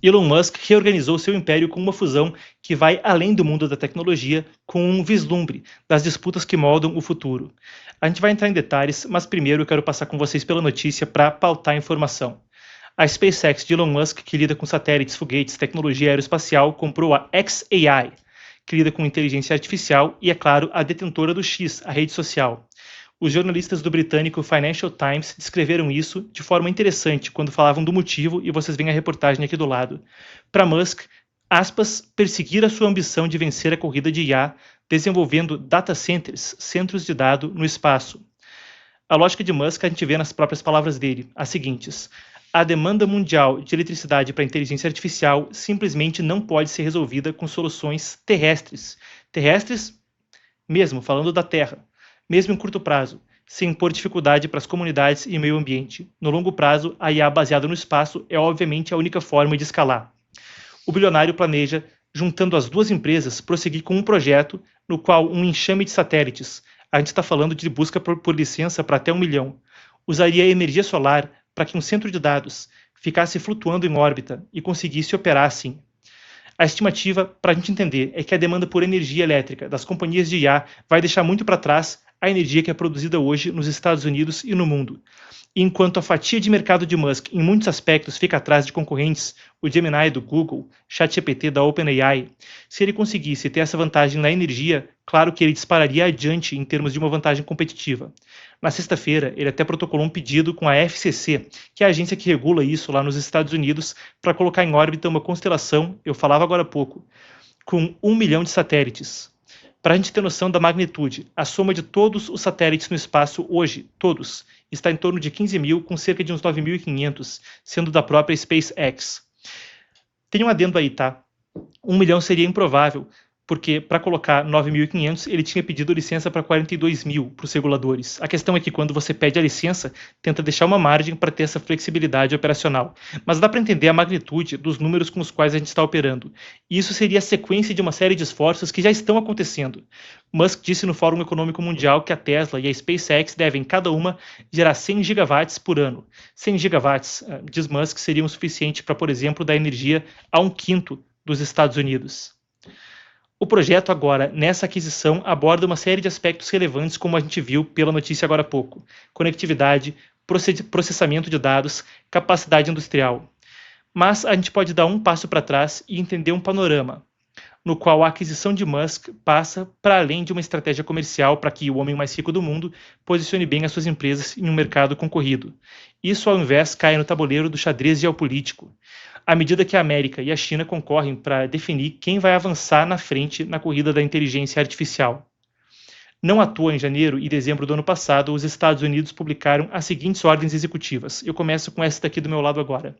Elon Musk reorganizou seu império com uma fusão que vai além do mundo da tecnologia, com um vislumbre das disputas que moldam o futuro. A gente vai entrar em detalhes, mas primeiro eu quero passar com vocês pela notícia para pautar a informação. A SpaceX de Elon Musk, que lida com satélites, foguetes, tecnologia aeroespacial, comprou a xAI, que lida com inteligência artificial, e, é claro, a detentora do X, a rede social. Os jornalistas do britânico Financial Times descreveram isso de forma interessante quando falavam do motivo, e vocês veem a reportagem aqui do lado. Para Musk, aspas, perseguir a sua ambição de vencer a corrida de IA, desenvolvendo data centers, centros de dados, no espaço. A lógica de Musk a gente vê nas próprias palavras dele, as seguintes: a demanda mundial de eletricidade para a inteligência artificial simplesmente não pode ser resolvida com soluções terrestres. Terrestres, mesmo falando da Terra. Mesmo em curto prazo, sem impor dificuldade para as comunidades e meio ambiente. No longo prazo, a IA baseada no espaço é obviamente a única forma de escalar. O bilionário planeja, juntando as duas empresas, prosseguir com um projeto no qual um enxame de satélites, a gente está falando de busca por licença para até 1 milhão, usaria energia solar para que um centro de dados ficasse flutuando em órbita e conseguisse operar assim. A estimativa, para a gente entender, é que a demanda por energia elétrica das companhias de IA vai deixar muito para trás a energia que é produzida hoje nos Estados Unidos e no mundo. E enquanto a fatia de mercado de Musk, em muitos aspectos, fica atrás de concorrentes, o Gemini do Google, ChatGPT da OpenAI, se ele conseguisse ter essa vantagem na energia, claro que ele dispararia adiante em termos de uma vantagem competitiva. Na sexta-feira, ele até protocolou um pedido com a FCC, que é a agência que regula isso lá nos Estados Unidos, para colocar em órbita uma constelação, eu falava agora há pouco, com 1 milhão de satélites. Para a gente ter noção da magnitude, a soma de todos os satélites no espaço hoje, todos, está em torno de 15 mil, com cerca de uns 9.500, sendo da própria SpaceX. Tem um adendo aí, tá? 1 milhão seria improvável, porque para colocar 9.500 ele tinha pedido licença para 42 mil para os reguladores. A questão é que quando você pede a licença, tenta deixar uma margem para ter essa flexibilidade operacional. Mas dá para entender a magnitude dos números com os quais a gente está operando. E isso seria a sequência de uma série de esforços que já estão acontecendo. Musk disse no Fórum Econômico Mundial que a Tesla e a SpaceX devem, cada uma, gerar 100 gigawatts por ano. 100 gigawatts, diz Musk, seriam o suficiente para, por exemplo, dar energia a 1/5 dos Estados Unidos. O projeto agora, nessa aquisição, aborda uma série de aspectos relevantes, como a gente viu pela notícia agora há pouco: conectividade, processamento de dados, capacidade industrial. Mas a gente pode dar um passo para trás e entender um panorama, no qual a aquisição de Musk passa para além de uma estratégia comercial para que o homem mais rico do mundo posicione bem as suas empresas em um mercado concorrido. Isso, ao invés, cai no tabuleiro do xadrez geopolítico, à medida que a América e a China concorrem para definir quem vai avançar na frente na corrida da inteligência artificial. Não à toa, em janeiro e dezembro do ano passado, os Estados Unidos publicaram as seguintes ordens executivas. Eu começo com essa daqui do meu lado agora.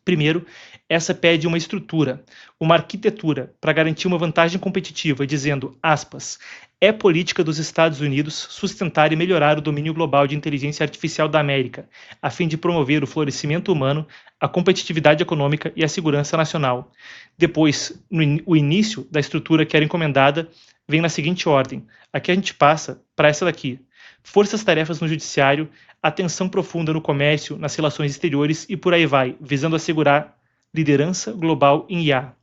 Primeiro, essa pede uma estrutura, uma arquitetura para garantir uma vantagem competitiva, dizendo, aspas, é política dos Estados Unidos sustentar e melhorar o domínio global de inteligência artificial da América, a fim de promover o florescimento humano, a competitividade econômica e a segurança nacional. Depois, o início da estrutura que era encomendada vem na seguinte ordem. Aqui a gente passa para essa daqui. Forças-tarefas no judiciário, atenção profunda no comércio, nas relações exteriores e por aí vai, visando assegurar liderança global em IA.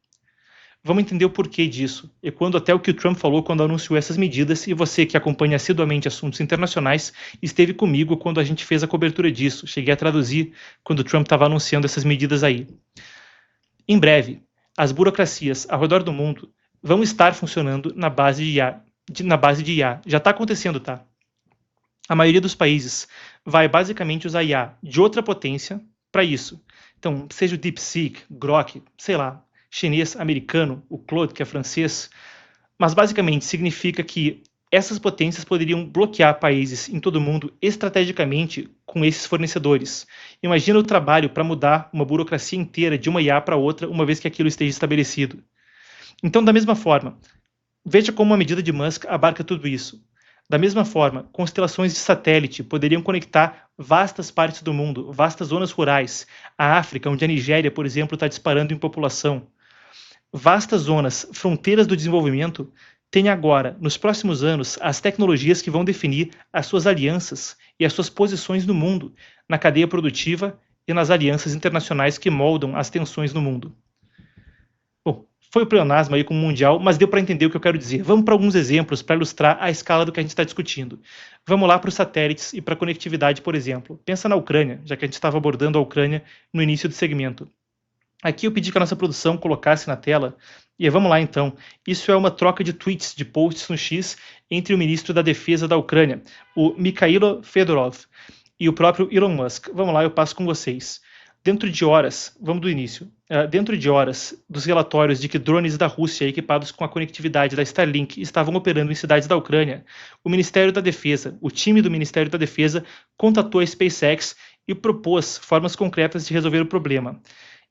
Vamos entender o porquê disso, e quando até o que o Trump falou quando anunciou essas medidas, e você que acompanha assiduamente assuntos internacionais, esteve comigo quando a gente fez a cobertura disso, cheguei a traduzir quando o Trump estava anunciando essas medidas aí. Em breve, as burocracias ao redor do mundo vão estar funcionando na base de IA. Já está acontecendo, tá? A maioria dos países vai basicamente usar IA de outra potência para isso. Então, seja o DeepSeek, Grok, sei lá, chinês, americano, o Claude, que é francês, mas basicamente significa que essas potências poderiam bloquear países em todo o mundo estrategicamente com esses fornecedores. Imagina o trabalho para mudar uma burocracia inteira de uma IA para outra, uma vez que aquilo esteja estabelecido. Então, da mesma forma, veja como a medida de Musk abarca tudo isso. Da mesma forma, constelações de satélite poderiam conectar vastas partes do mundo, vastas zonas rurais, a África, onde a Nigéria, por exemplo, está disparando em população. Vastas zonas, fronteiras do desenvolvimento, têm agora, nos próximos anos, as tecnologias que vão definir as suas alianças e as suas posições no mundo, na cadeia produtiva e nas alianças internacionais que moldam as tensões no mundo. Foi o pleonasmo aí com o Mundial, mas deu para entender o que eu quero dizer. Vamos para alguns exemplos para ilustrar a escala do que a gente está discutindo. Vamos lá para os satélites e para a conectividade, por exemplo. Pensa na Ucrânia, já que a gente estava abordando a Ucrânia no início do segmento. Aqui eu pedi que a nossa produção colocasse na tela, e vamos lá então. Isso é uma troca de tweets, de posts no X, entre o ministro da Defesa da Ucrânia, o Mikhailo Fedorov, e o próprio Elon Musk. Vamos lá, eu passo com vocês. Dentro de horas, vamos do início, dentro de horas dos relatórios de que drones da Rússia equipados com a conectividade da Starlink estavam operando em cidades da Ucrânia, o Ministério da Defesa, o time do Ministério da Defesa, contatou a SpaceX e propôs formas concretas de resolver o problema.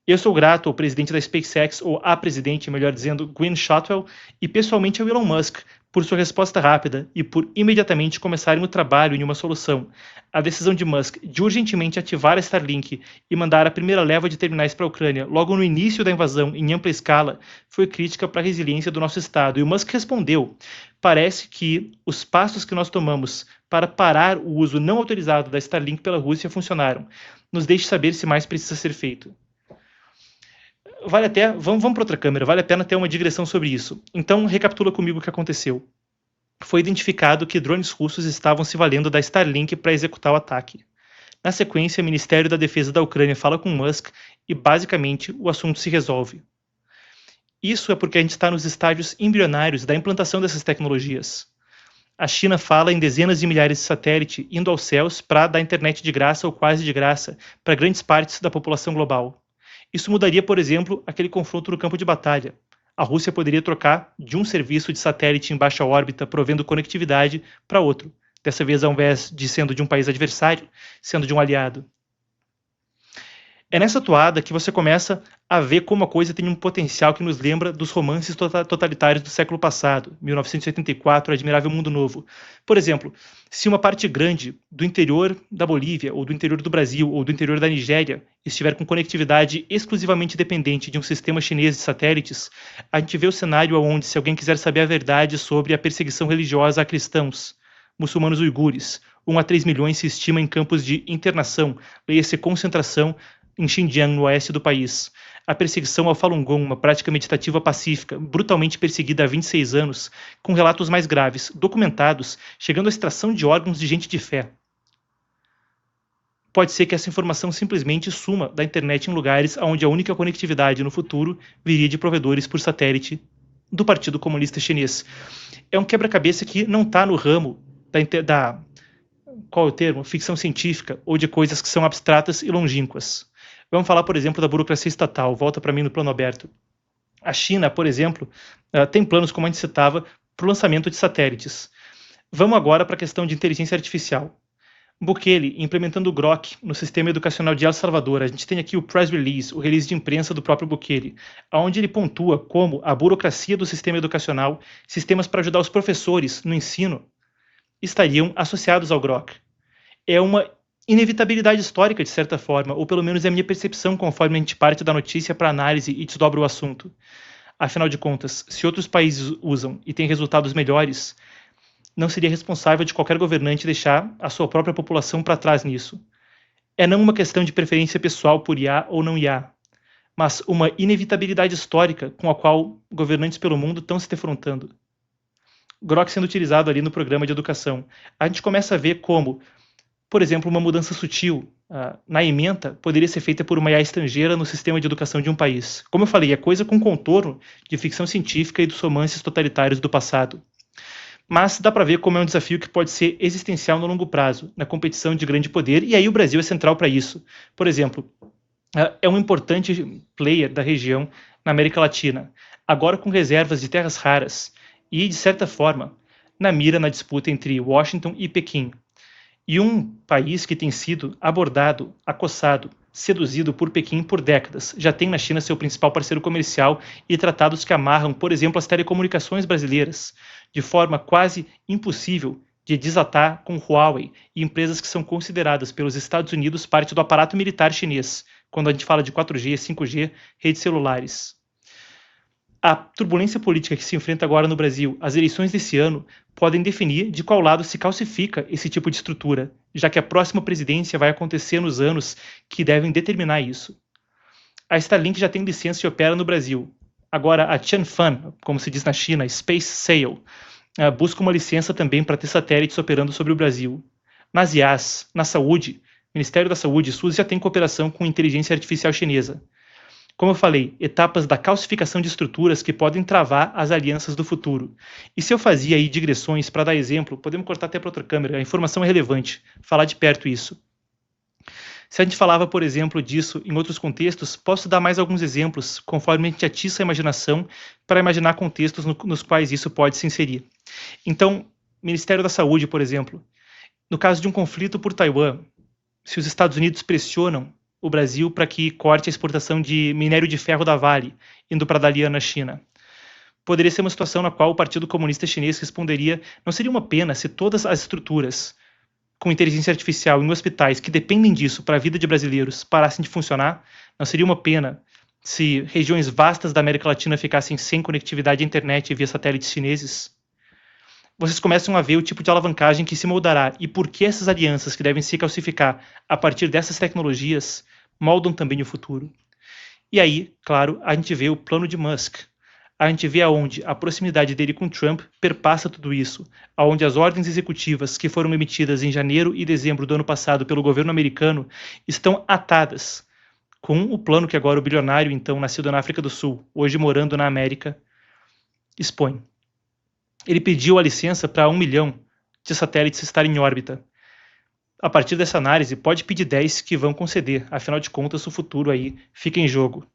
Eu sou grato ao presidente da SpaceX, ou à presidente, melhor dizendo, Gwynne Shotwell, e pessoalmente ao Elon Musk, por sua resposta rápida e por imediatamente começarem o trabalho em uma solução. A decisão de Musk de urgentemente ativar a Starlink e mandar a primeira leva de terminais para a Ucrânia logo no início da invasão em ampla escala foi crítica para a resiliência do nosso Estado. E o Musk respondeu: parece que os passos que nós tomamos para parar o uso não autorizado da Starlink pela Rússia funcionaram. Nos deixe saber se mais precisa ser feito. Vamos para outra câmera, vale a pena ter uma digressão sobre isso. Então, recapitula comigo o que aconteceu. Foi identificado que drones russos estavam se valendo da Starlink para executar o ataque. Na sequência, o Ministério da Defesa da Ucrânia fala com Musk e, basicamente, o assunto se resolve. Isso é porque a gente está nos estágios embrionários da implantação dessas tecnologias. A China fala em dezenas de milhares de satélites indo aos céus para dar internet de graça ou quase de graça para grandes partes da população global. Isso mudaria, por exemplo, aquele confronto no campo de batalha. A Rússia poderia trocar de um serviço de satélite em baixa órbita provendo conectividade para outro, dessa vez ao invés de sendo de um país adversário, sendo de um aliado. É nessa toada que você começa a ver como a coisa tem um potencial que nos lembra dos romances totalitários do século passado, 1984, Admirável Mundo Novo. Por exemplo, se uma parte grande do interior da Bolívia, ou do interior do Brasil, ou do interior da Nigéria estiver com conectividade exclusivamente dependente de um sistema chinês de satélites, a gente vê o cenário onde, se alguém quiser saber a verdade sobre a perseguição religiosa a cristãos, muçulmanos uigures, 1 a 3 milhões se estima em campos de internação, leia-se concentração, em Xinjiang, no oeste do país. A perseguição ao Falun Gong, uma prática meditativa pacífica, brutalmente perseguida há 26 anos, com relatos mais graves, documentados, chegando à extração de órgãos de gente de fé. Pode ser que essa informação simplesmente suma da internet em lugares onde a única conectividade no futuro viria de provedores por satélite do Partido Comunista Chinês. É um quebra-cabeça que não está no ramo qual é o termo? Ficção científica ou de coisas que são abstratas e longínquas. Vamos falar, por exemplo, da burocracia estatal. Volta para mim no plano aberto. A China, por exemplo, tem planos, como a gente citava, para o lançamento de satélites. Vamos agora para a questão de inteligência artificial. Bukele implementando o Grok no sistema educacional de El Salvador. A gente tem aqui o press release, o release de imprensa do próprio Bukele, onde ele pontua como a burocracia do sistema educacional, sistemas para ajudar os professores no ensino, estariam associados ao Grok. É uma inevitabilidade histórica, de certa forma, ou pelo menos é a minha percepção conforme a gente parte da notícia para análise e desdobra o assunto. Afinal de contas, se outros países usam e têm resultados melhores, não seria responsável de qualquer governante deixar a sua própria população para trás nisso. É não uma questão de preferência pessoal por IA ou não IA, mas uma inevitabilidade histórica com a qual governantes pelo mundo estão se defrontando. Grok sendo utilizado ali no programa de educação. A gente começa a ver como, por exemplo, uma mudança sutil na ementa poderia ser feita por uma IA estrangeira no sistema de educação de um país. Como eu falei, é coisa com contorno de ficção científica e dos romances totalitários do passado. Mas dá para ver como é um desafio que pode ser existencial no longo prazo, na competição de grande poder, e aí o Brasil é central para isso. Por exemplo, é um importante player da região na América Latina, agora com reservas de terras raras e, de certa forma, na mira na disputa entre Washington e Pequim. E um país que tem sido abordado, acossado, seduzido por Pequim por décadas. Já tem na China seu principal parceiro comercial e tratados que amarram, por exemplo, as telecomunicações brasileiras, de forma quase impossível de desatar com Huawei e empresas que são consideradas pelos Estados Unidos parte do aparato militar chinês, quando a gente fala de 4G, 5G, redes celulares. A turbulência política que se enfrenta agora no Brasil, as eleições desse ano, podem definir de qual lado se calcifica esse tipo de estrutura, já que a próxima presidência vai acontecer nos anos que devem determinar isso. A Starlink já tem licença e opera no Brasil. Agora, a Tianfan, como se diz na China, Space Sail, busca uma licença também para ter satélites operando sobre o Brasil. Nas IAs, na saúde, Ministério da Saúde e SUS já tem cooperação com inteligência artificial chinesa. Como eu falei, etapas da calcificação de estruturas que podem travar as alianças do futuro. E se eu fazia aí digressões para dar exemplo, podemos cortar até para outra câmera, a informação é relevante, falar de perto isso. Se a gente falava, por exemplo, disso em outros contextos, posso dar mais alguns exemplos, conforme a gente atiça a imaginação, para imaginar contextos nos quais isso pode se inserir. Então, Ministério da Saúde, por exemplo, no caso de um conflito por Taiwan, se os Estados Unidos pressionam o Brasil para que corte a exportação de minério de ferro da Vale, indo para Dalian, na China. Poderia ser uma situação na qual o Partido Comunista Chinês responderia: não seria uma pena se todas as estruturas com inteligência artificial em hospitais que dependem disso para a vida de brasileiros parassem de funcionar? Não seria uma pena se regiões vastas da América Latina ficassem sem conectividade à internet via satélites chineses? Vocês começam a ver o tipo de alavancagem que se moldará e por que essas alianças que devem se calcificar a partir dessas tecnologias moldam também o futuro. E aí, claro, a gente vê o plano de Musk. A gente vê aonde a proximidade dele com Trump perpassa tudo isso, aonde as ordens executivas que foram emitidas em janeiro e dezembro do ano passado pelo governo americano estão atadas com o plano que agora o bilionário, então nascido na África do Sul, hoje morando na América, expõe. Ele pediu a licença para 1 milhão de satélites estarem em órbita. A partir dessa análise, pode pedir 10 que vão conceder, afinal de contas o futuro aí fica em jogo.